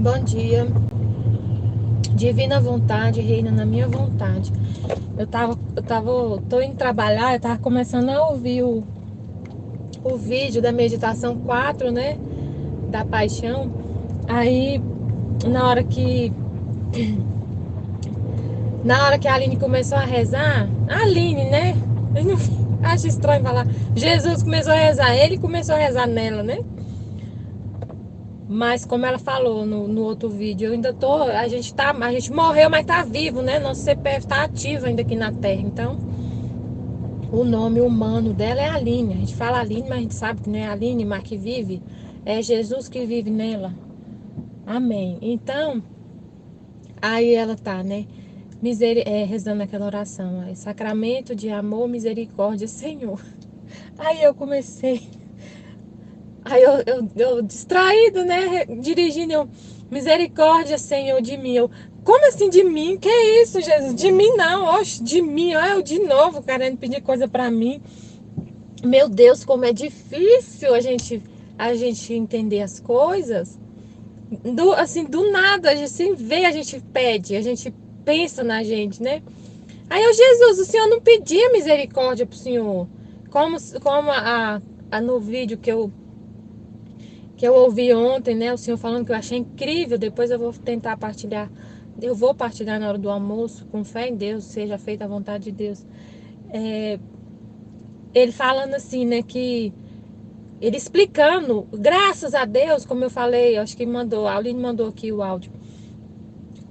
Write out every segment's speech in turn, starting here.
Bom dia. Divina vontade reina na minha vontade. Tô indo trabalhar, eu tava começando a ouvir o vídeo da meditação 4, né? Da paixão. Aí, na hora que a Aline começou a rezar, a Aline, né? Eu não, acho estranho falar. Jesus começou a rezar, ele começou a rezar nela, né? Mas como ela falou no outro vídeo, eu ainda tô. A gente morreu, mas tá vivo, né? Nosso CPF tá ativo ainda aqui na Terra. Então, o nome humano dela é Aline. A gente fala Aline, mas a gente sabe que não é Aline, mas que vive. É Jesus que vive nela. Amém. Então, aí ela tá, né? Rezando aquela oração. Aí, Sacramento de amor, misericórdia, Senhor. Aí eu comecei. Aí eu distraído, né? Dirigindo, misericórdia, Senhor, de mim. Como assim de mim? Que é isso, Jesus? De mim não, oxe, de mim. Ah, eu de novo querendo pedir coisa pra mim. Meu Deus, como é difícil a gente entender as coisas. Do nada, a gente sem ver, a gente pede, a gente pensa na gente, né? Aí Jesus, o Senhor não pedia misericórdia pro Senhor. Como no vídeo que eu ouvi ontem, né? O senhor falando que eu achei incrível. Depois eu vou tentar partilhar. Eu vou partilhar na hora do almoço, com fé em Deus, seja feita a vontade de Deus. É, ele falando assim, né? Que ele explicando, graças a Deus, como eu falei, acho que a Auline mandou aqui o áudio.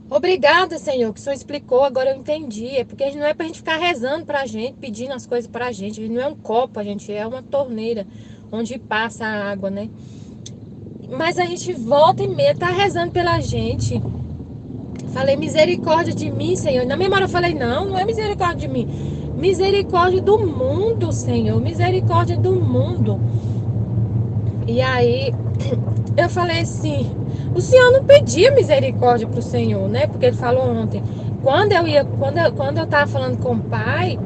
Obrigada, Senhor, que o Senhor explicou, agora eu entendi. É porque não é pra gente ficar rezando pra gente, pedindo as coisas pra gente. A gente não é um copo, a gente é uma torneira onde passa a água, né? Mas a gente volta e meia, tá rezando pela gente. Falei, misericórdia de mim, Senhor. Na memória eu falei, não é misericórdia de mim. Misericórdia do mundo, Senhor. Misericórdia do mundo. E aí, eu falei assim, o Senhor não pedia misericórdia pro Senhor, né? Porque ele falou ontem. Quando eu tava falando com o Pai,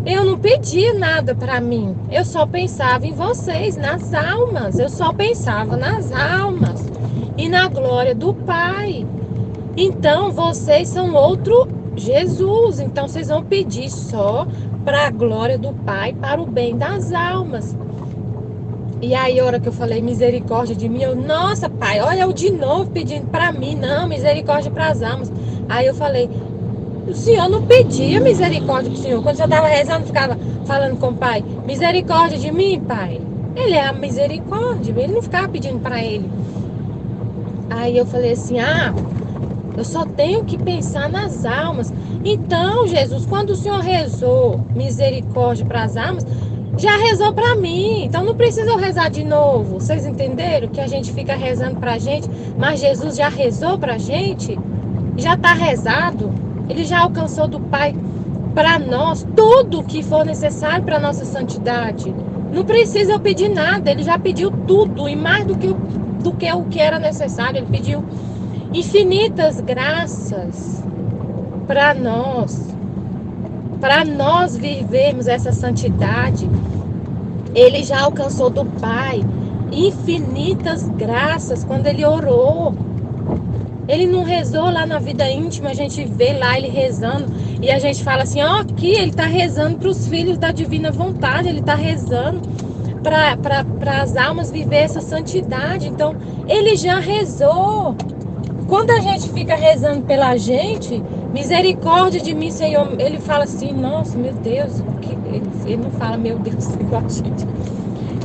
eu não pedia nada para mim. Eu só pensava em vocês, nas almas. Eu só pensava nas almas e na glória do Pai. Então, vocês são outro Jesus. Então, vocês vão pedir só para a glória do Pai, para o bem das almas. E aí, a hora que eu falei misericórdia de mim, nossa, Pai, olha eu de novo pedindo para mim, não, misericórdia para as almas. Aí eu falei, o Senhor não pedia misericórdia pro Senhor. Quando você estava rezando, ficava falando com o Pai, misericórdia de mim, Pai. Ele é a misericórdia, ele não ficava pedindo para ele. Aí eu falei assim, eu só tenho que pensar nas almas. Então, Jesus, quando o Senhor rezou misericórdia para as almas, já rezou para mim. Então não precisa eu rezar de novo. Vocês entenderam que a gente fica rezando para a gente, mas Jesus já rezou para a gente? Já está rezado. Ele já alcançou do Pai para nós tudo que for necessário para nossa santidade. Não precisa eu pedir nada. Ele já pediu tudo e mais do que o que era necessário. Ele pediu infinitas graças para nós vivermos essa santidade. Ele já alcançou do Pai infinitas graças quando ele orou. Ele não rezou lá na vida íntima, a gente vê lá ele rezando e a gente fala assim, aqui ele está rezando para os filhos da divina vontade, ele está rezando para as almas viver essa santidade. Então, ele já rezou. Quando a gente fica rezando pela gente, misericórdia de mim, Senhor, ele fala assim, nossa, meu Deus, ele não fala, meu Deus, igual a gente.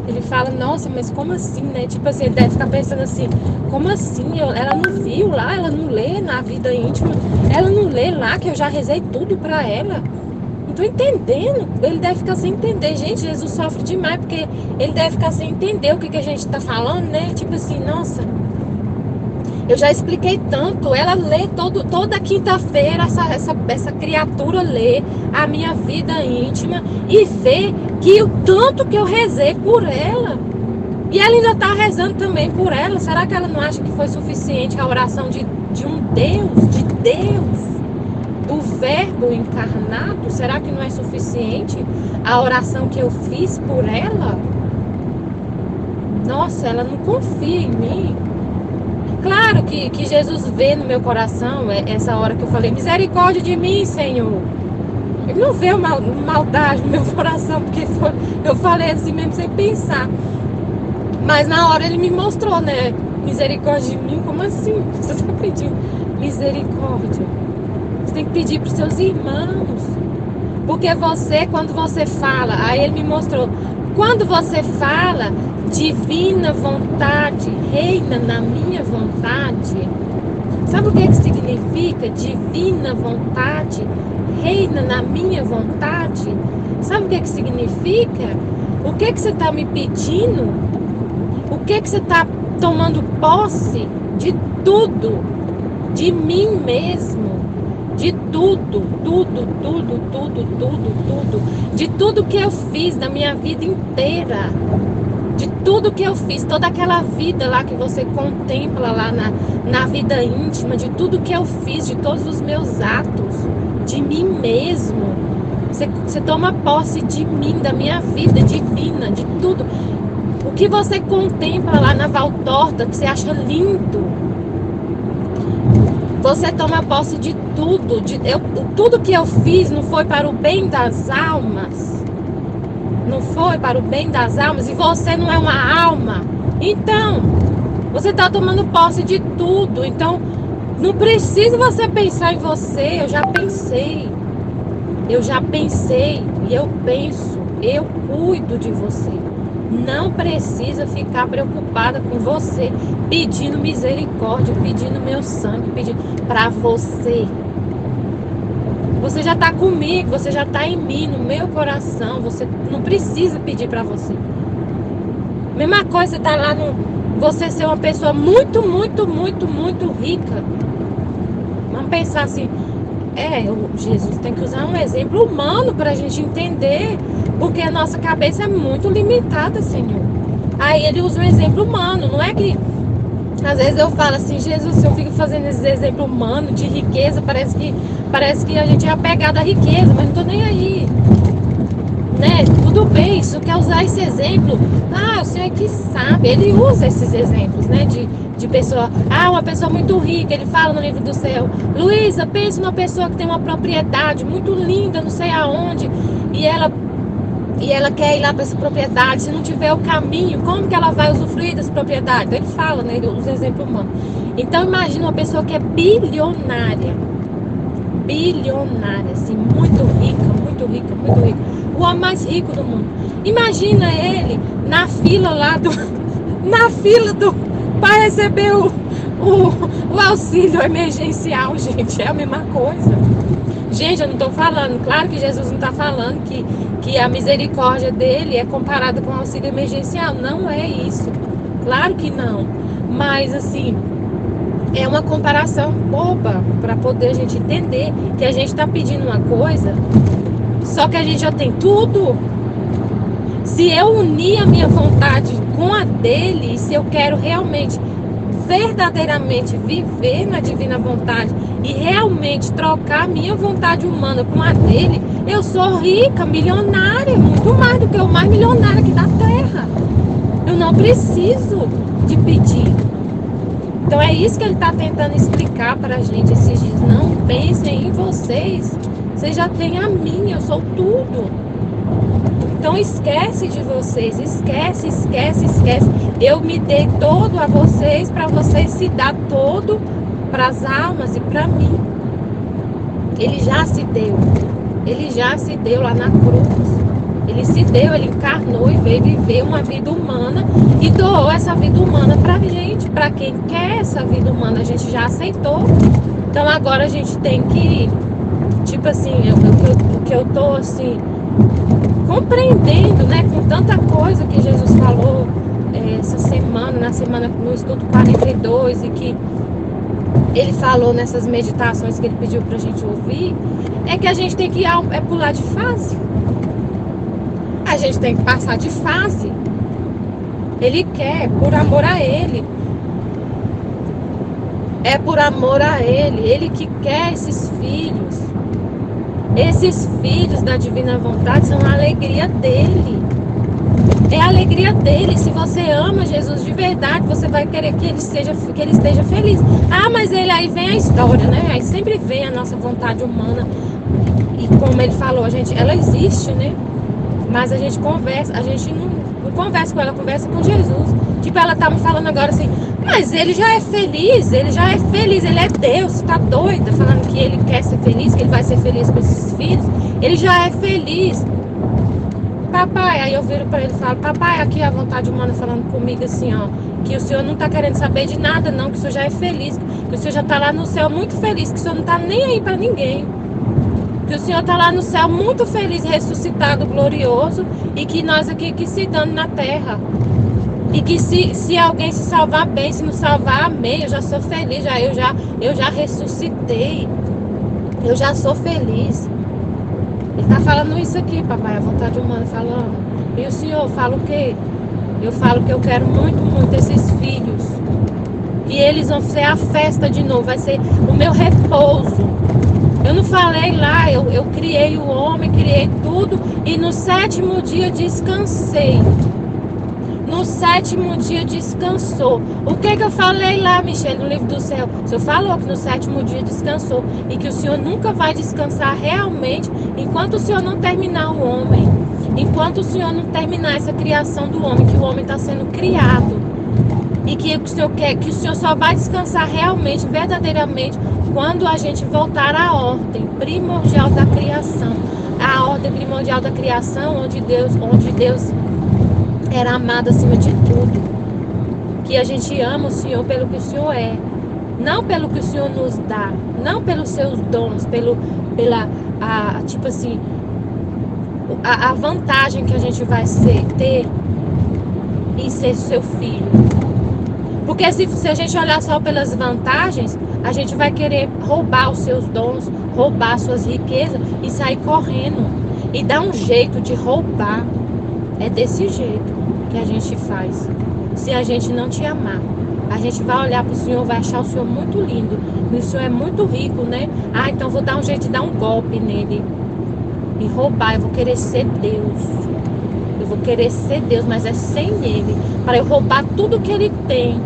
Ele fala, nossa, mas como assim, né? Tipo assim, ele deve ficar pensando assim, como assim? Ela não viu lá, ela não lê na vida íntima, ela não lê lá que eu já rezei tudo pra ela. Não tô entendendo. Ele deve ficar sem entender. Gente, Jesus sofre demais, porque ele deve ficar sem entender o que a gente tá falando, né? Tipo assim, nossa, eu já expliquei tanto. Ela lê toda quinta-feira, essa criatura lê a minha vida íntima e vê que o tanto que eu rezei por ela. E ela ainda está rezando também por ela. Será que ela não acha que foi suficiente a oração de um Deus, de Deus, do Verbo encarnado? Será que não é suficiente a oração que eu fiz por ela? Nossa, ela não confia em mim. Claro que Jesus vê no meu coração essa hora que eu falei, misericórdia de mim, Senhor. Ele não vê maldade no meu coração, porque eu falei assim mesmo sem pensar. Mas na hora ele me mostrou, né? Misericórdia de mim, como assim? Você está pedindo misericórdia? Você tem que pedir para os seus irmãos. Porque você, quando você fala, aí ele me mostrou, quando você fala, divina vontade reina na minha vontade. Sabe o que significa? Divina vontade reina na minha vontade. Sabe o que significa? O que você está me pedindo? O que você está tomando posse de tudo? De mim mesmo? De tudo, de tudo que eu fiz na minha vida inteira, de tudo que eu fiz, toda aquela vida lá que você contempla lá na vida íntima, de tudo que eu fiz, de todos os meus atos, de mim mesmo. Você toma posse de mim, da minha vida divina, de tudo. O que você contempla lá na Valtorta, que você acha lindo, você toma posse de tudo. Tudo que eu fiz não foi para o bem das almas. Não foi para o bem das almas. E você não é uma alma. Então, você está tomando posse de tudo. Então, não precisa você pensar em você. Eu já pensei. E eu penso. Eu cuido de você. Não precisa ficar preocupada com você, pedindo misericórdia, pedindo meu sangue, pedindo para você. Você já está comigo, você já está em mim, no meu coração. Você não precisa pedir para você. Mesma coisa, você está lá você ser uma pessoa muito rica. Vamos pensar assim. Jesus tem que usar um exemplo humano para a gente entender, porque a nossa cabeça é muito limitada, Senhor. Aí ele usa um exemplo humano, não é que às vezes eu falo assim, Jesus, se eu fico fazendo esse exemplo humano de riqueza, parece que a gente é apegado à riqueza, mas não tô nem aí, né? Tudo bem, isso quer usar esse exemplo, o Senhor é que sabe, ele usa esses exemplos, né, de pessoa, uma pessoa muito rica, ele fala no livro do céu, Luísa, pensa numa pessoa que tem uma propriedade muito linda, não sei aonde, e ela quer ir lá para essa propriedade, se não tiver o caminho, como que ela vai usufruir dessa propriedade? Então ele fala, né, ele usa exemplo humano. Então imagina uma pessoa que é bilionária, assim, muito rica, o homem mais rico do mundo. Imagina ele na fila para receber o auxílio emergencial, gente, é a mesma coisa. Gente, eu não estou falando, claro que Jesus não está falando que a misericórdia dele é comparada com o auxílio emergencial, não é isso, claro que não, mas assim, é uma comparação boba para poder a gente entender que a gente está pedindo uma coisa, só que a gente já tem tudo. Se eu unir a minha vontade com a dele, se eu quero realmente, verdadeiramente viver na divina vontade e realmente trocar a minha vontade humana com a dele, eu sou rica, milionária, muito mais do que o mais milionário aqui da terra. Eu não preciso de pedir. Então é isso que ele está tentando explicar para a gente esses dias. Não pensem em vocês, vocês já têm a mim, eu sou tudo. Então esquece de vocês, esquece. Eu me dei todo a vocês para vocês se dar todo para as almas e para mim. Ele já se deu lá na cruz. Ele se deu, ele encarnou e veio viver uma vida humana e doou essa vida humana pra gente, pra quem quer essa vida humana, a gente já aceitou. Então agora a gente tem que, tipo assim, o que eu tô assim, compreendendo, né, com tanta coisa que Jesus falou essa semana, no estudo 42, e que ele falou nessas meditações que ele pediu pra gente ouvir, é que a gente tem que pular de fase. A gente tem que passar de fase. Ele quer, por amor a ele. É por amor a ele. Ele que quer esses filhos. Esses filhos da divina vontade são a alegria dele. É a alegria dele. Se você ama Jesus de verdade, você vai querer que ele esteja feliz. Ah, mas ele aí vem a história, né? Aí sempre vem a nossa vontade humana. E como ele falou, ela existe, né? Mas a gente não conversa com ela, conversa com Jesus. Tipo, ela tá me falando agora assim, mas ele já é feliz, ele é Deus, tá doida, falando que ele quer ser feliz, que ele vai ser feliz com esses filhos. Ele já é feliz. Papai, aí eu viro pra ele e falo, papai, aqui a vontade humana falando comigo assim, ó, que o senhor não tá querendo saber de nada não, que o senhor já é feliz, que o senhor já tá lá no céu muito feliz, que o senhor não tá nem aí pra ninguém. Que o Senhor está lá no céu muito feliz, ressuscitado, glorioso, e que nós aqui se dando na terra. E que se alguém se salvar bem, se não salvar, amém, eu já sou feliz, eu já ressuscitei, eu já sou feliz. Ele está falando isso aqui, papai, a vontade humana falando. E o Senhor fala o quê? Eu falo que eu quero muito, muito esses filhos. E eles vão ser a festa de novo, vai ser o meu repouso. Eu não falei lá, eu criei o homem, criei tudo e no sétimo dia descansei. No sétimo dia descansou. O que eu falei lá, Michele, no livro do céu? O Senhor falou que no sétimo dia descansou e que o Senhor nunca vai descansar realmente enquanto o Senhor não terminar o homem. Enquanto o Senhor não terminar essa criação do homem, que o homem está sendo criado. E que o Senhor quer, que o Senhor só vai descansar realmente, verdadeiramente, quando a gente voltar à ordem primordial da criação. A ordem primordial da criação, onde Deus era amado acima de tudo. Que a gente ama o Senhor pelo que o Senhor é. Não pelo que o Senhor nos dá. Não pelos seus dons, tipo assim, a vantagem que a gente vai ter em ser seu filho. Porque se a gente olhar só pelas vantagens, a gente vai querer roubar os seus dons, roubar suas riquezas e sair correndo. E dar um jeito de roubar. É desse jeito que a gente faz. Se a gente não te amar, a gente vai olhar para o Senhor, vai achar o Senhor muito lindo. E o Senhor é muito rico, né? Ah, então vou dar um jeito de dar um golpe nele. E roubar, eu vou querer ser Deus. Eu vou querer ser Deus, mas é sem ele. Para eu roubar tudo que ele tem.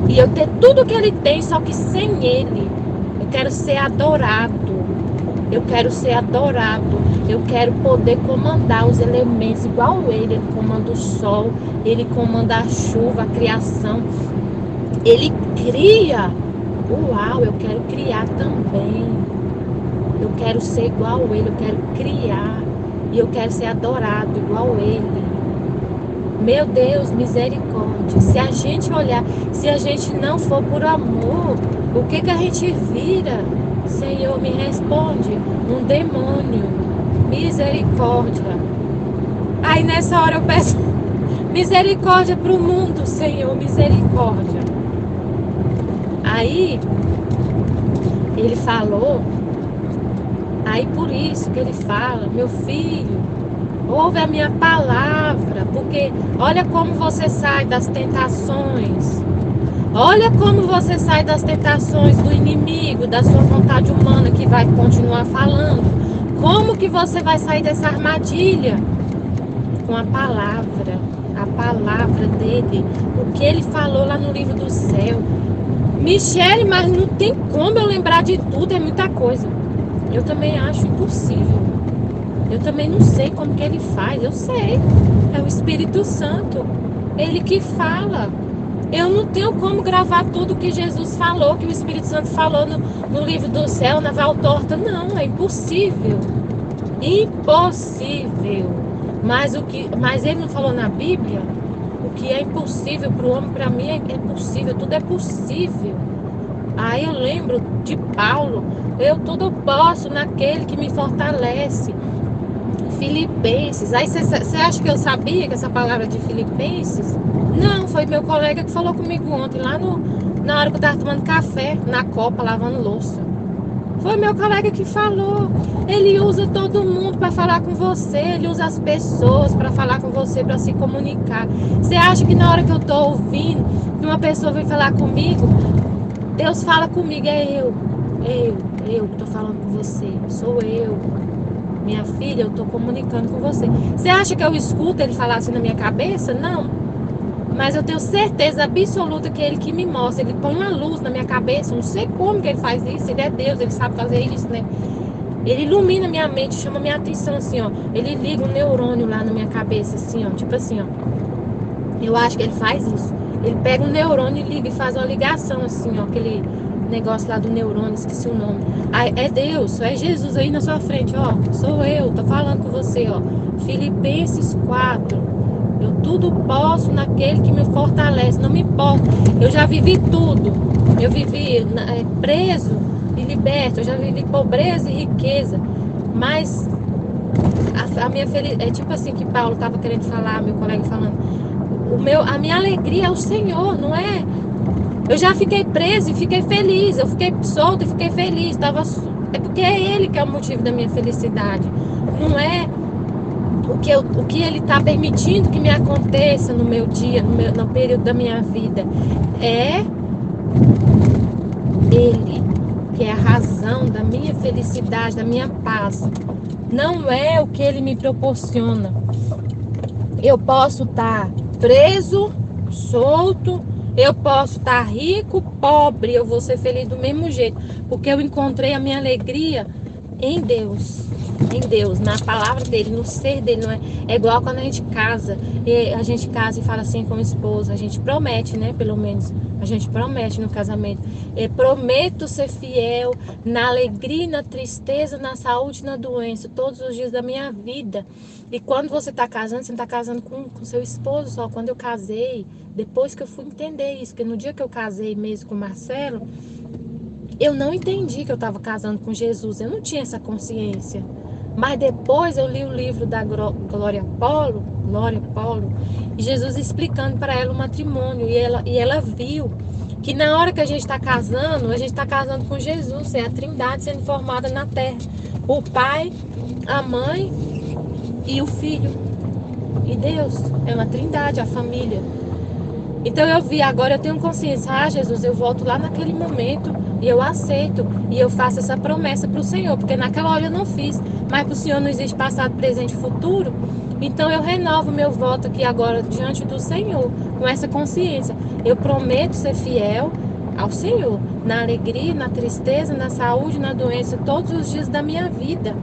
E eu ter tudo que ele tem, só que sem ele. Eu quero ser adorado. Eu quero ser adorado. Eu quero poder comandar os elementos igual ele. Ele comanda o sol. Ele comanda a chuva, a criação. Ele cria. Uau, eu quero criar também. Eu quero ser igual ele. Eu quero criar. E eu quero ser adorado igual ele. Meu Deus, misericórdia. Se a gente olhar, se a gente não for por amor, o que a gente vira? Senhor, me responde. Um demônio. Misericórdia. Aí nessa hora eu peço misericórdia para o mundo, Senhor, misericórdia. Aí ele falou, aí por isso que ele fala, meu filho, ouve a minha palavra, porque olha como você sai das tentações. Olha como você sai das tentações do inimigo, da sua vontade humana que vai continuar falando. Como que você vai sair dessa armadilha? Com a palavra dele, o que ele falou lá no livro do céu. Michele, mas não tem como eu lembrar de tudo, é muita coisa. Eu também acho impossível. Eu também não sei como que ele faz, eu sei. É o Espírito Santo, ele que fala. Eu não tenho como gravar tudo que Jesus falou, que o Espírito Santo falou no livro do céu, na Valtorta. Não, é impossível. Impossível. Mas ele não falou na Bíblia? O que é impossível para o homem, para mim é possível. Tudo é possível. Aí eu lembro de Paulo. Eu tudo posso naquele que me fortalece. Filipenses. Aí você acha que eu sabia que essa palavra de Filipenses? Não, foi meu colega que falou comigo ontem, lá na hora que eu estava tomando café, na copa, lavando louça. Foi meu colega que falou. Ele usa todo mundo para falar com você. Ele usa as pessoas para falar com você, para se comunicar. Você acha que na hora que eu estou ouvindo, que uma pessoa vem falar comigo, Deus fala comigo, é eu que estou falando com você. Sou eu. Minha filha, eu estou comunicando com você. Você acha que eu escuto ele falar assim na minha cabeça? Não. Mas eu tenho certeza absoluta que é Ele que me mostra. Ele põe uma luz na minha cabeça. Não sei como que Ele faz isso. Ele é Deus, Ele sabe fazer isso, né? Ele ilumina minha mente, chama minha atenção, assim, ó. Ele liga um neurônio lá na minha cabeça, assim, ó. Tipo assim, ó. Eu acho que Ele faz isso. Ele pega um neurônio e liga e faz uma ligação, assim, ó. Aquele negócio lá do neurônio, esqueci o nome. Ah, é Deus, é Jesus aí na sua frente, ó. Sou eu, tô falando com você, ó. Filipenses 4. Eu tudo posso naquele que me fortalece. Não me importa. Eu já vivi tudo. Eu vivi preso e liberto. Eu já vivi pobreza e riqueza. Mas a minha felicidade... É tipo assim que Paulo estava querendo falar, meu colega falando. A minha alegria é o Senhor, não é... Eu já fiquei preso e fiquei feliz. Eu fiquei solto e fiquei feliz. É porque é Ele que é o motivo da minha felicidade. Não é o que Ele está permitindo que me aconteça no meu dia, no período da minha vida. É Ele que é a razão da minha felicidade, da minha paz. Não é o que Ele me proporciona. Eu posso estar preso, solto, eu posso estar rico, pobre, eu vou ser feliz do mesmo jeito, porque eu encontrei a minha alegria em Deus. Em Deus, na palavra dele, no ser dele. Não é igual quando a gente casa, e a gente casa e fala assim com o esposo, a gente promete, né? Pelo menos a gente promete no casamento. Prometo ser fiel na alegria e na tristeza, na saúde e na doença, todos os dias da minha vida. E quando você está casando, você não está casando com seu esposo só. Quando eu casei, depois que eu fui entender isso, porque no dia que eu casei mesmo com o Marcelo, eu não entendi que eu estava casando com Jesus, eu não tinha essa consciência. Mas depois eu li o livro da Glória Paulo, e Jesus explicando para ela o matrimônio, e ela viu que na hora que a gente está casando com Jesus, é a Trindade sendo formada na terra. O Pai, a Mãe e o Filho. E Deus é uma Trindade, a família. Então eu vi, agora eu tenho consciência, Jesus, eu volto lá naquele momento e eu aceito e eu faço essa promessa para o Senhor, porque naquela hora eu não fiz, mas para o Senhor não existe passado, presente e futuro. Então eu renovo meu voto aqui agora diante do Senhor, com essa consciência. Eu prometo ser fiel ao Senhor, na alegria, na tristeza, na saúde, na doença, todos os dias da minha vida.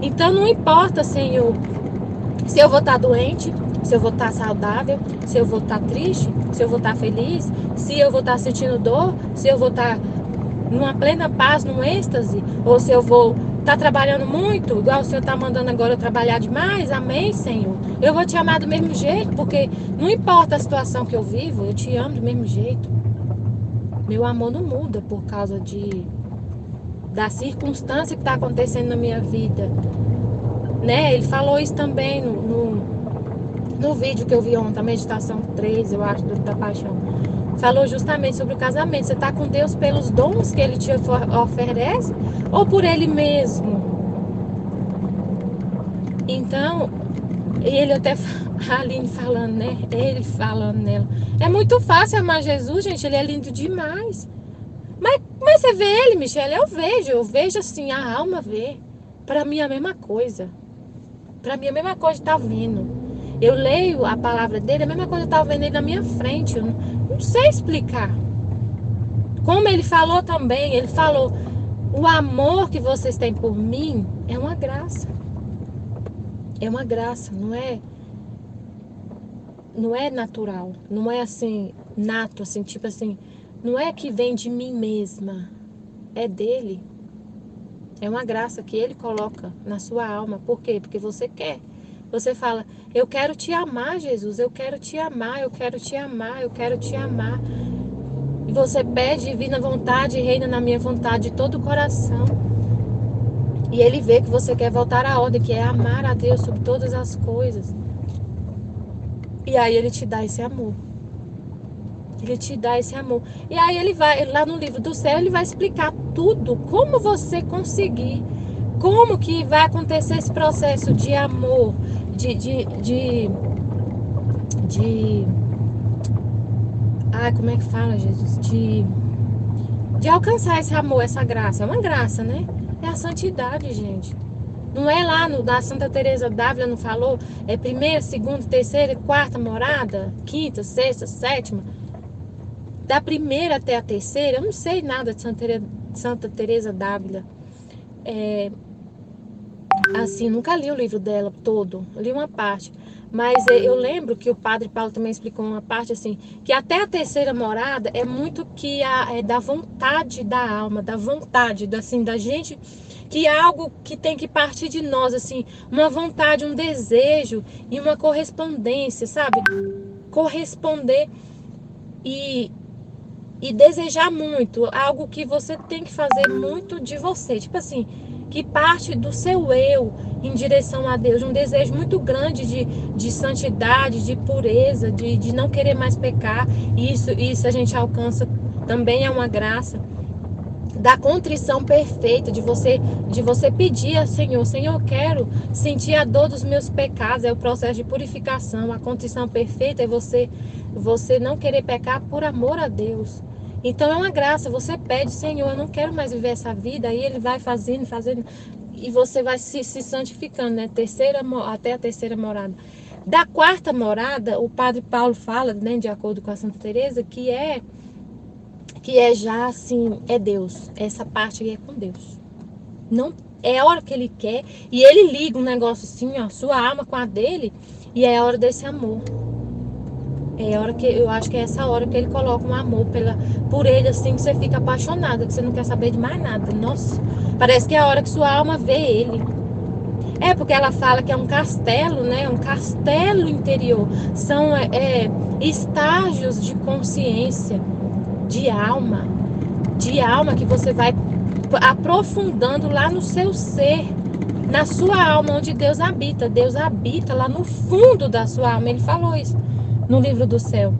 Então não importa, Senhor, se eu vou estar doente, se eu vou estar saudável, se eu vou estar triste, se eu vou estar feliz, se eu vou estar sentindo dor, se eu vou estar numa plena paz, num êxtase, ou se eu vou estar trabalhando muito, igual o Senhor está mandando agora eu trabalhar demais, amém, Senhor. Eu vou te amar do mesmo jeito, porque não importa a situação que eu vivo, eu te amo do mesmo jeito. Meu amor não muda por causa da circunstância que está acontecendo na minha vida. Né? Ele falou isso também no vídeo que eu vi ontem, a meditação 3, eu acho, da paixão. Falou justamente sobre o casamento. Você está com Deus pelos dons que Ele te oferece ou por Ele mesmo? Então, ele até, a Aline falando, né? Ele falando nela. É muito fácil amar Jesus, gente. Ele é lindo demais. Mas você vê Ele, Michele? Eu vejo assim, a alma vê. Para mim é a mesma coisa. Para mim é a mesma coisa de estar vendo. Eu leio a palavra dele, a mesma coisa eu estava vendo ele na minha frente. Eu não sei explicar. Como ele falou também, ele falou: o amor que vocês têm por mim é uma graça. É uma graça, não é natural. Não é assim, nato, assim, tipo assim. Não é que vem de mim mesma. É dele. É uma graça que ele coloca na sua alma. Por quê? Porque você quer. Você fala: eu quero te amar, Jesus, eu quero te amar, eu quero te amar, eu quero te amar. E você pede divina vontade e reina na minha vontade de todo o coração. E ele vê que você quer voltar à ordem, que é amar a Deus sobre todas as coisas. E aí ele te dá esse amor. Ele te dá esse amor. E aí ele vai, lá no livro do céu, ele vai explicar tudo, como você conseguir, como que vai acontecer esse processo de amor, como é que fala, Jesus? De alcançar esse amor, essa graça. É uma graça, né? É a santidade, gente. Não é lá no da Santa Teresa d'Ávila, não falou? É primeira, segunda, terceira, quarta morada, quinta, sexta, sétima. Da primeira até a terceira, eu não sei nada de Santa Teresa d'Ávila. Assim, nunca li o livro dela todo, li uma parte. Mas eu lembro que o Padre Paulo também explicou uma parte assim, que até a terceira morada é muito que é da vontade da alma, da vontade, assim, da gente, que é algo que tem que partir de nós, assim, uma vontade, um desejo e uma correspondência, sabe? Corresponder e, e desejar muito, algo que você tem que fazer muito de você, tipo assim, que parte do seu eu em direção a Deus, um desejo muito grande de santidade, de pureza, de não querer mais pecar. Isso a gente alcança também é uma graça da contrição perfeita, de você pedir ao Senhor, Senhor, eu quero sentir a dor dos meus pecados, é o processo de purificação. A contrição perfeita é você não querer pecar por amor a Deus. Então é uma graça, você pede, Senhor, eu não quero mais viver essa vida, aí ele vai fazendo, e você vai se santificando, né? Até a terceira morada. Da quarta morada, o Padre Paulo fala, né, de acordo com a Santa Teresa, que é já assim, é Deus. Essa parte aí é com Deus. Não é a hora que ele quer e ele liga um negócio assim, ó, sua alma com a dele, e é a hora desse amor. É a hora que eu acho que é essa hora que ele coloca um amor por ele assim, que você fica apaixonada, que você não quer saber de mais nada. Nossa, parece que é a hora que sua alma vê ele. É porque ela fala que é um castelo, né? Um castelo interior. São estágios de consciência, de alma, que você vai aprofundando lá no seu ser, na sua alma, onde Deus habita. Deus habita lá no fundo da sua alma. Ele falou isso no livro do céu.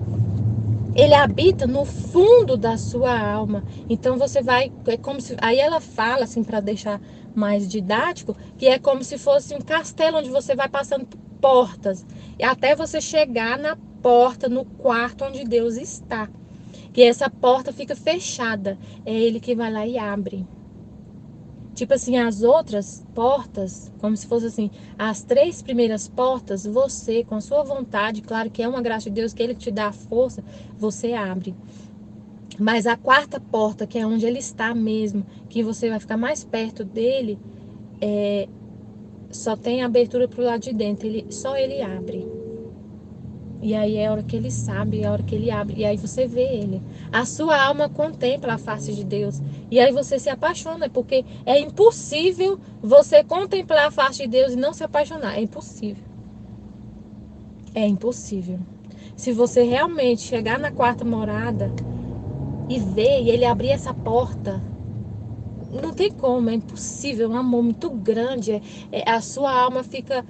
Ele habita no fundo da sua alma. Então você vai, é como se, aí ela fala assim para deixar mais didático, que é como se fosse um castelo onde você vai passando por portas e até você chegar na porta, no quarto onde Deus está. Que essa porta fica fechada. É ele que vai lá e abre. Tipo assim, as outras portas, como se fosse assim, as três primeiras portas, você, com a sua vontade, claro que é uma graça de Deus, que Ele te dá a força, você abre. Mas a quarta porta, que é onde Ele está mesmo, que você vai ficar mais perto dele, só tem abertura pro lado de dentro, só Ele abre. E aí é a hora que ele sabe, é a hora que ele abre. E aí você vê ele. A sua alma contempla a face de Deus. E aí você se apaixona, porque é impossível você contemplar a face de Deus e não se apaixonar. É impossível. É impossível. Se você realmente chegar na quarta morada e ver e ele abrir essa porta, não tem como, é impossível. É um amor muito grande. A sua alma fica.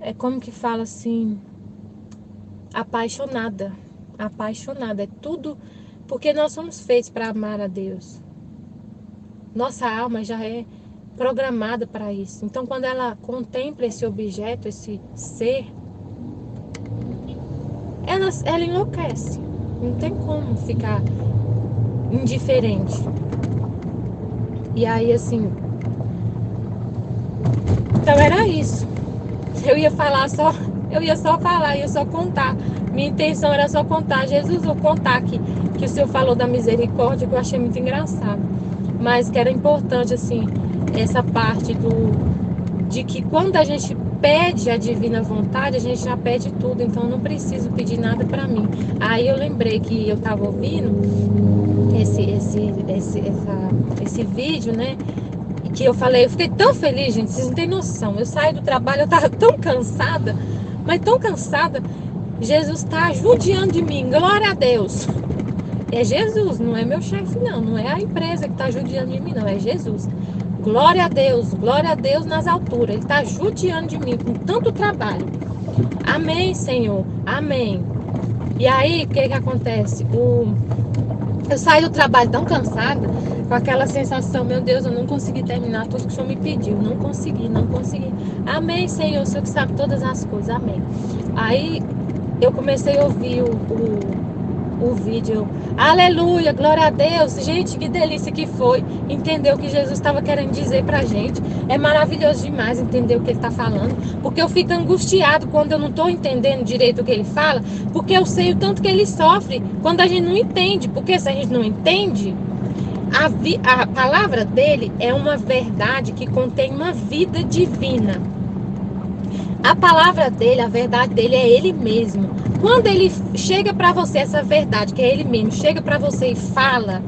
É como que fala assim. Apaixonada. Apaixonada. É tudo porque nós somos feitos para amar a Deus. Nossa alma já é programada para isso. Então, quando ela contempla esse objeto, esse ser, ela enlouquece. Não tem como ficar indiferente. E aí, assim. Então, era isso. Eu ia falar só. Eu ia só falar, ia só contar. Minha intenção era só contar. Jesus, eu contar aqui que o Senhor falou da misericórdia, que eu achei muito engraçado. Mas que era importante, assim, essa parte de que quando a gente pede a divina vontade, a gente já pede tudo. Então, eu não preciso pedir nada para mim. Aí eu lembrei que eu estava ouvindo esse vídeo, né? Que eu falei, eu fiquei tão feliz, gente, vocês não têm noção. Eu saí do trabalho, eu tava tão cansada, mas tão cansada. Jesus tá judiando de mim, glória a Deus. É Jesus, não é meu chefe, não. Não é a empresa que tá judiando de mim, não. É Jesus. Glória a Deus nas alturas. Ele tá judiando de mim com tanto trabalho. Amém, Senhor. Amém. E aí, o que acontece? Eu saí do trabalho tão cansada, com aquela sensação, meu Deus, eu não consegui terminar tudo que o Senhor me pediu. Não consegui. Amém, Senhor, o Senhor que sabe todas as coisas. Amém. Aí eu comecei a ouvir o vídeo. Aleluia, glória a Deus. Gente, que delícia que foi entender o que Jesus estava querendo dizer pra gente. É maravilhoso demais entender o que ele está falando, porque eu fico angustiado quando eu não estou entendendo direito o que ele fala, porque eu sei o tanto que ele sofre quando a gente não entende, porque se a gente não entende, a palavra dele é uma verdade que contém uma vida divina. A palavra dele, a verdade dele é ele mesmo. Quando ele chega para você, essa verdade, que é ele mesmo, chega para você e fala,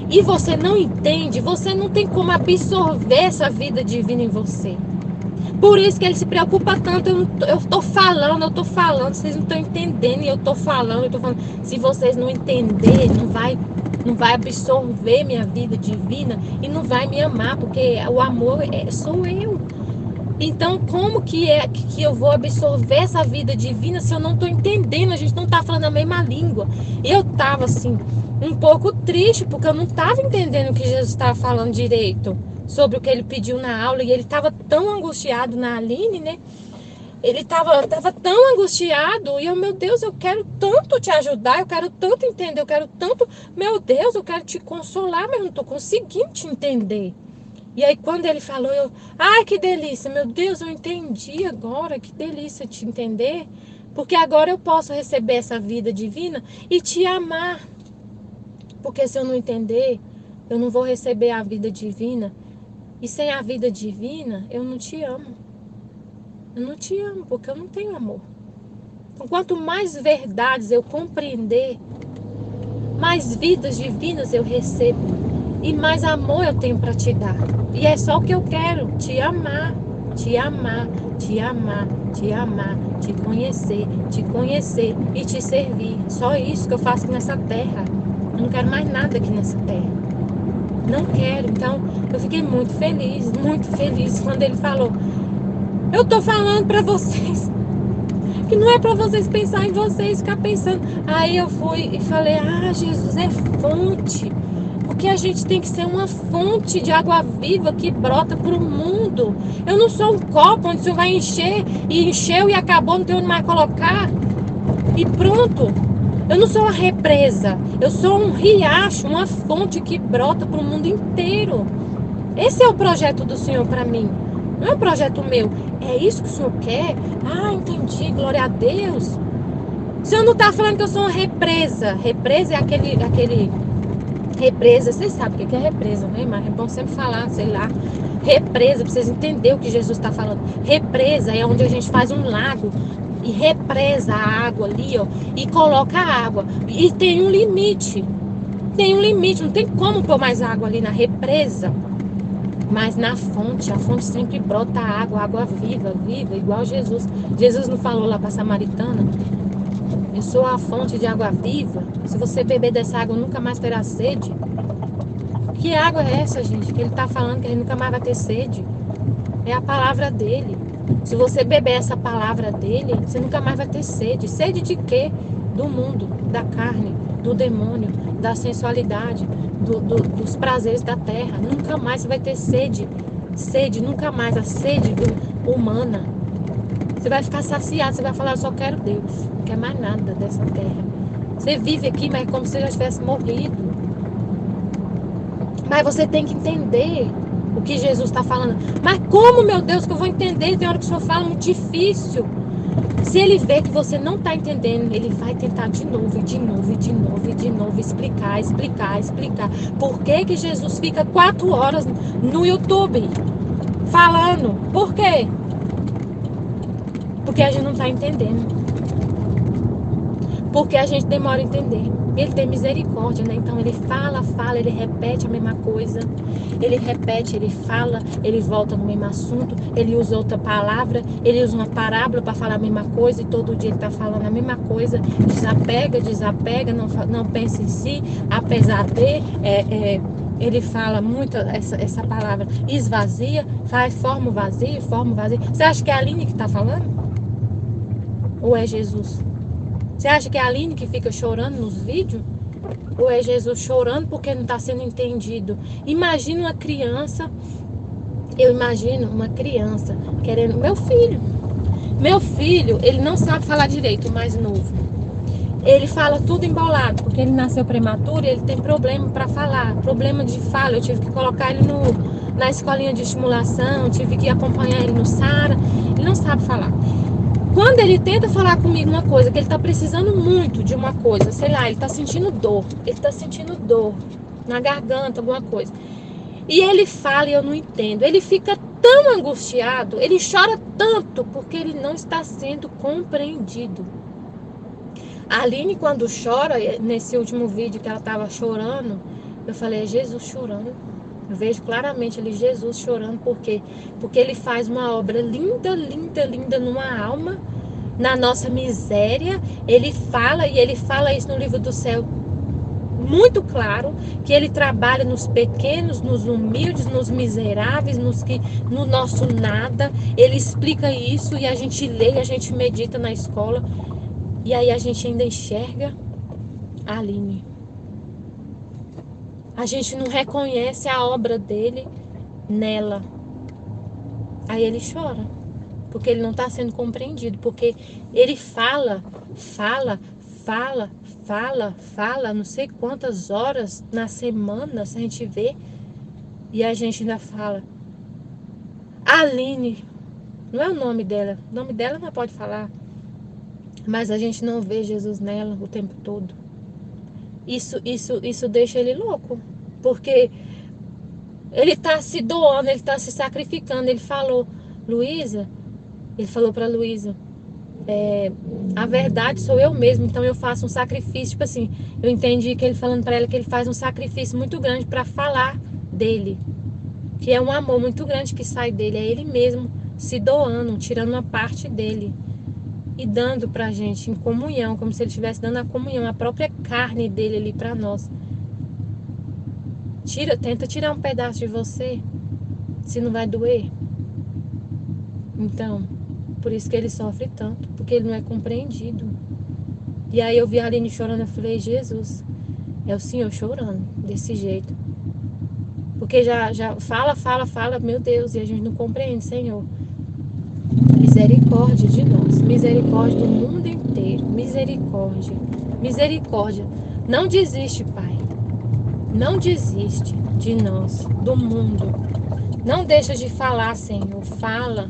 e você não entende, você não tem como absorver essa vida divina em você. Por isso que ele se preocupa tanto. Eu tô falando, vocês não estão entendendo, e eu tô falando. Se vocês não entenderem, não vai absorver minha vida divina e não vai me amar, porque o amor sou eu. Então, como que é que eu vou absorver essa vida divina se eu não estou entendendo? A gente não está falando a mesma língua. E eu estava assim, um pouco triste, porque eu não estava entendendo o que Jesus estava falando direito sobre o que ele pediu na aula. E ele estava tão angustiado na Aline, né? Ele estava tão angustiado. E eu, meu Deus, eu quero tanto te ajudar, eu quero tanto entender, eu quero tanto. Meu Deus, eu quero te consolar, mas eu não estou conseguindo te entender. E aí quando ele falou, ai, que delícia, meu Deus, eu entendi agora, que delícia te entender, porque agora eu posso receber essa vida divina e te amar, porque se eu não entender, eu não vou receber a vida divina, e sem a vida divina, eu não te amo, porque eu não tenho amor. Então, quanto mais verdades eu compreender, mais vidas divinas eu recebo. E mais amor eu tenho para te dar. E é só o que eu quero, te amar, te amar, te amar, te amar, te conhecer e te servir. Só isso que eu faço nessa terra. Eu não quero mais nada aqui nessa terra. Não quero. Então, eu fiquei muito feliz quando ele falou: eu tô falando para vocês que não é para vocês pensar em vocês, ficar pensando. Aí eu fui e falei: ah, Jesus é fonte. Porque a gente tem que ser uma fonte de água viva que brota para o mundo. Eu não sou um copo onde você vai encher e encheu e acabou, não tem onde mais colocar. E pronto. Eu não sou uma represa. Eu sou um riacho, uma fonte que brota para o mundo inteiro. Esse é o projeto do Senhor para mim. Não é um projeto meu. É isso que o Senhor quer? Ah, entendi. Glória a Deus. O Senhor não está falando que eu sou uma represa. Represa é aquele represa, vocês sabem o que é represa, né? Mas é bom sempre falar, sei lá. Represa, pra vocês entenderem o que Jesus está falando. Represa é onde a gente faz um lago e represa a água ali, ó, e coloca a água. E tem um limite. Não tem como pôr mais água ali na represa. Mas na fonte, a fonte sempre brota água viva, igual Jesus. Jesus não falou lá para a samaritana: eu sou a fonte de água viva. Se você beber dessa água, nunca mais terá sede. Que água é essa, gente? Que ele está falando que ele nunca mais vai ter sede. É a palavra dele. Se você beber essa palavra dele, você nunca mais vai ter sede. Sede de quê? Do mundo, da carne, do demônio, da sensualidade, dos prazeres da terra. Nunca mais você vai ter sede. Sede, nunca mais. A sede humana. Você vai ficar saciado, você vai falar: eu só quero Deus, não quer mais nada dessa terra. Você vive aqui, mas é como se você já tivesse morrido. Mas você tem que entender o que Jesus está falando. Mas como, meu Deus, que eu vou entender? Tem hora que o Senhor fala muito difícil. Se ele vê que você não está entendendo, ele vai tentar de novo, explicar. Por que Jesus fica 4 horas no YouTube falando? Por quê? Porque a gente não está entendendo. Porque a gente demora a entender. Ele tem misericórdia, né? Então ele fala, ele repete a mesma coisa. Ele repete, ele fala, ele volta no mesmo assunto. Ele usa outra palavra, ele usa uma parábola para falar a mesma coisa. E todo dia ele está falando a mesma coisa. Desapega, não pensa em si. Apesar de... ele fala muito essa palavra: esvazia, forma o vazio. Você acha que é a Aline que está falando? Ou é Jesus? Você acha que é a Aline que fica chorando nos vídeos? Ou é Jesus chorando porque não está sendo entendido? Imagina uma criança, eu imagino uma criança querendo... Meu filho, ele não sabe falar direito, o mais novo. ele fala tudo embolado, porque ele nasceu prematuro e ele tem problema para falar, problema de fala. Eu tive que colocar ele na escolinha de estimulação, tive que acompanhar ele no SARA. Ele não sabe falar. Quando ele tenta falar comigo uma coisa, que ele tá precisando muito de uma coisa, sei lá, ele tá sentindo dor na garganta, alguma coisa. E ele fala e eu não entendo. Ele fica tão angustiado, ele chora tanto porque ele não está sendo compreendido. A Aline, quando chora, nesse último vídeo que ela estava chorando, eu falei, é Jesus chorando. Eu vejo claramente ali Jesus chorando, por quê? Porque ele faz uma obra linda, linda, linda numa alma, na nossa miséria. Ele fala, e ele fala isso no livro do céu, muito claro, que ele trabalha nos pequenos, nos humildes, nos miseráveis, no nosso nada. Ele explica isso e a gente lê, a gente medita na escola. E aí a gente ainda enxerga a Aline. A gente não reconhece a obra dele nela. Aí ele chora, porque ele não está sendo compreendido, porque ele fala, não sei quantas horas na semana, se a gente vê, e a gente ainda fala, Aline, não é o nome dela não pode falar, mas a gente não vê Jesus nela o tempo todo. Isso deixa ele louco, porque ele está se doando, ele está se sacrificando. Ele falou, Luísa, ele falou para Luísa, a verdade sou eu mesmo, então eu faço um sacrifício. Tipo assim, eu entendi que ele falando para ela que ele faz um sacrifício muito grande para falar dele, que é um amor muito grande que sai dele, é ele mesmo se doando, tirando uma parte dele e dando pra gente em comunhão, como se ele estivesse dando a comunhão, a própria carne dele ali pra nós. Tenta tirar um pedaço de você, se não vai doer. Então, por isso que ele sofre tanto, porque ele não é compreendido. E aí eu vi a Aline chorando, eu falei, Jesus, é o Senhor chorando desse jeito. Porque já fala, meu Deus, e a gente não compreende, Senhor. Misericórdia de nós, misericórdia do mundo inteiro, misericórdia. Não desiste, Pai. Não desiste de nós, do mundo. Não deixa de falar, Senhor. Fala,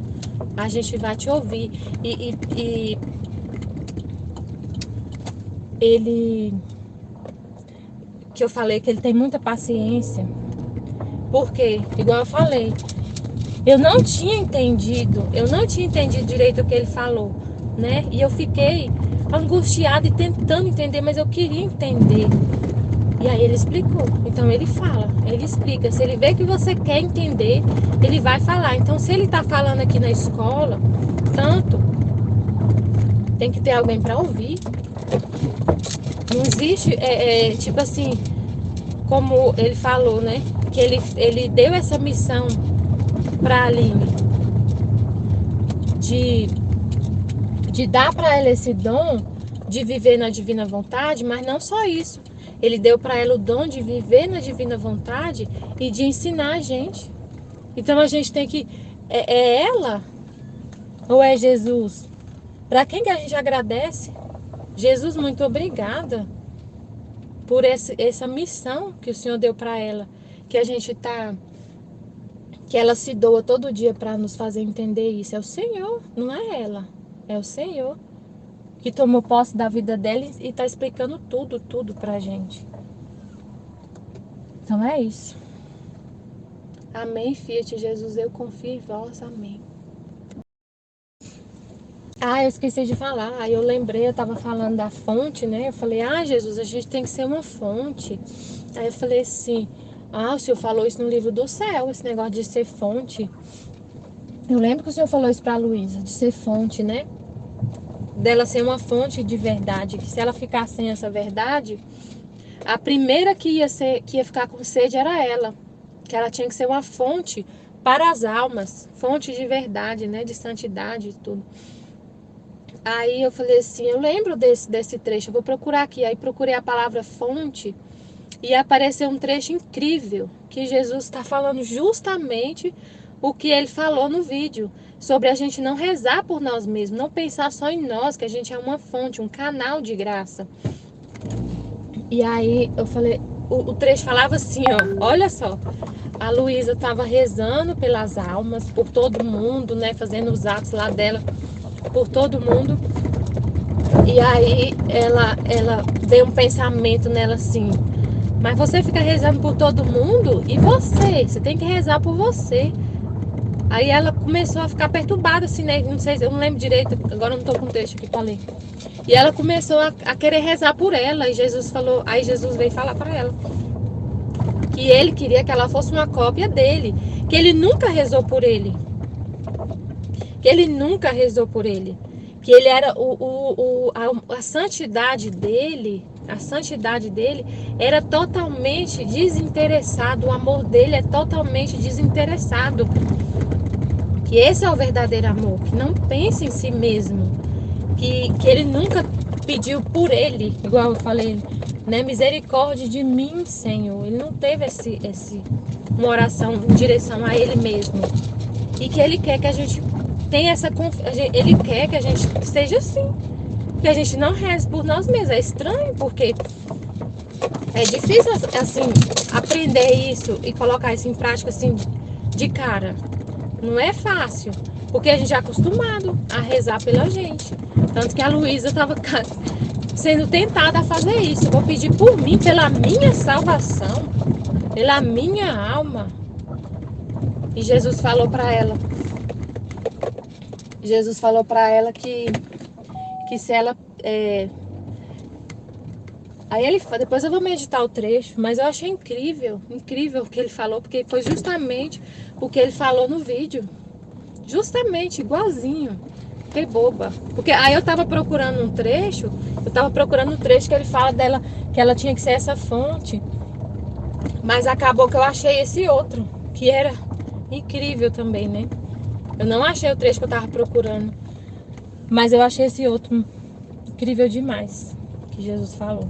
a gente vai te ouvir. E ele, que eu falei que ele tem muita paciência. Porque, igual eu falei, eu não tinha entendido direito o que ele falou, né? E eu fiquei angustiada e tentando entender, mas eu queria entender. E aí ele explicou. Então ele fala, ele explica. Se ele vê que você quer entender, ele vai falar. Então se ele tá falando aqui na escola, tanto, tem que ter alguém para ouvir. Não existe, tipo assim, como ele falou, né? Que ele deu essa missão para Aline de dar para ela esse dom de viver na divina vontade, mas não só isso. Ele deu para ela o dom de viver na divina vontade e de ensinar a gente. Então a gente tem que é ela ou é Jesus? Para quem que a gente agradece? Jesus, muito obrigada por essa missão que o Senhor deu para ela, que a gente que ela se doa todo dia para nos fazer entender isso. É o Senhor, não é ela. É o Senhor que tomou posse da vida dela e está explicando tudo pra gente. Então é isso. Amém, Fiat Jesus, eu confio em vós, amém. Ah, eu esqueci de falar. Aí eu lembrei, eu tava falando da fonte, né? Eu falei, Jesus, a gente tem que ser uma fonte. Aí eu falei assim, o Senhor falou isso no livro do céu, esse negócio de ser fonte. Eu lembro que o Senhor falou isso pra Luísa, de ser fonte, né? Dela ser uma fonte de verdade. Que se ela ficar sem essa verdade, a primeira que ia ficar com sede era ela. Que ela tinha que ser uma fonte para as almas. Fonte de verdade, né? De santidade e tudo. Aí eu falei assim, eu lembro desse trecho, eu vou procurar aqui. Aí procurei a palavra fonte e apareceu um trecho incrível, que Jesus está falando justamente o que ele falou no vídeo. sobre a gente não rezar por nós mesmos, não pensar só em nós, que a gente é uma fonte, um canal de graça. E aí eu falei, o trecho falava assim, ó, olha só, a Luísa estava rezando pelas almas, por todo mundo, né, fazendo os atos lá dela, por todo mundo. E aí ela veio um pensamento nela assim, mas você fica rezando por todo mundo e você tem que rezar por você. Aí ela começou a ficar perturbada, assim, né? Não sei, eu não lembro direito, agora eu não tô com o texto aqui pra ler. E ela começou a querer rezar por ela. E Jesus falou, aí Jesus veio falar pra ela que ele queria que ela fosse uma cópia dele, que ele nunca rezou por ele, que ele nunca rezou por ele, que ele era a santidade dele, a santidade dele era totalmente desinteressado, o amor dele é totalmente desinteressado. Que esse é o verdadeiro amor, que não pensa em si mesmo, que ele nunca pediu por ele, igual eu falei, né? Misericórdia de mim, Senhor. Ele não teve uma oração em direção a ele mesmo. E que ele quer que a gente tenha essa confiança, ele quer que a gente seja assim, que a gente não reze por nós mesmos. É estranho, porque é difícil, assim, aprender isso e colocar isso em prática, assim, de cara. Não é fácil, porque a gente é acostumado a rezar pela gente. Tanto que a Luísa estava sendo tentada a fazer isso. Eu vou pedir por mim, pela minha salvação, pela minha alma. E Jesus falou para ela que se ela aí ele, depois eu vou meditar o trecho, mas eu achei incrível, incrível o que ele falou, porque foi justamente o que ele falou no vídeo. Justamente, igualzinho. Fiquei boba. Porque aí eu tava procurando um trecho, que ele fala dela, que ela tinha que ser essa fonte. Mas acabou que eu achei esse outro, que era incrível também, né? Eu não achei o trecho que eu tava procurando, mas eu achei esse outro incrível demais, que Jesus falou.